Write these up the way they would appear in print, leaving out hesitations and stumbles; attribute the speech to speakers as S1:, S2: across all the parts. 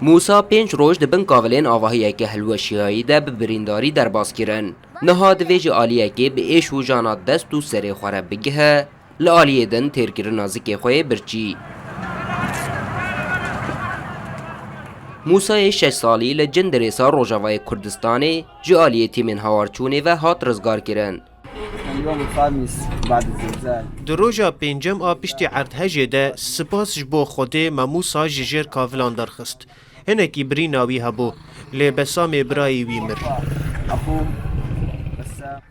S1: موسا 5 روز دبن کاولین آواهی که هلوشیایی ده به برینداری در باز کرن. نهاد ویج آلیه که به ایش و جانات دست و سری خوره بگه لآلیه دن ترکر نازک خواه برچی. موسای 6 سالی لجن درسا روجاوای کردستانی جی آلیه تیمین هاورچونه و هات رزگار کرن.
S2: اليوم الخامس بعد الزلزال.
S3: دروجا پنجم آپشتی عرض ده سپاس جبو خوده مموسا ججر کافلان درخست. هنکی بری ناوی هبو لی بسام برای ویمر.
S2: أخوه بسام.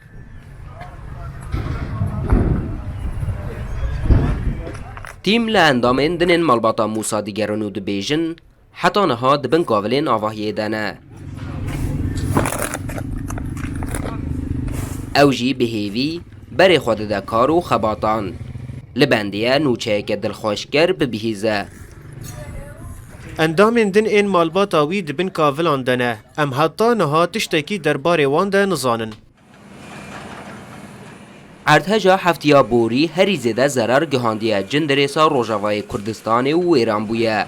S1: تیم لاندام اندنن مالباتا موسا دیگرانو دبیجن حتی نها دبن کاولین آواهی دانه. اوجی بهیوی بری خود ده کارو خباطان لبندیه نوچه که دلخوشگر ببهیزه.
S3: اندام دن این مالبات آوی دبن کاولان دنه ام حتی نها تشتکی درباره وان ده نزانن.
S1: ارتجا هفتیا بوری هری زده ضرر گهاندیه جندرسا روجاوای کردستان و ایران بویه.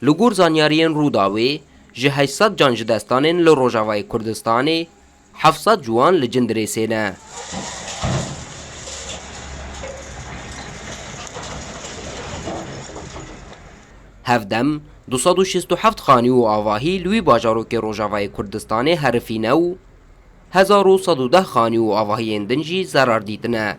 S1: لگور زانیارین روداوی جه 800 جانجدستانین لروجاوای کردستانی 700 جوان لجندرسینه. هفدم 267 خانی و آواهی لوی باجاروک روجاوای کردستان حرفینه و 1110 خانی و آواهی اندنجی ضرر دیدنه.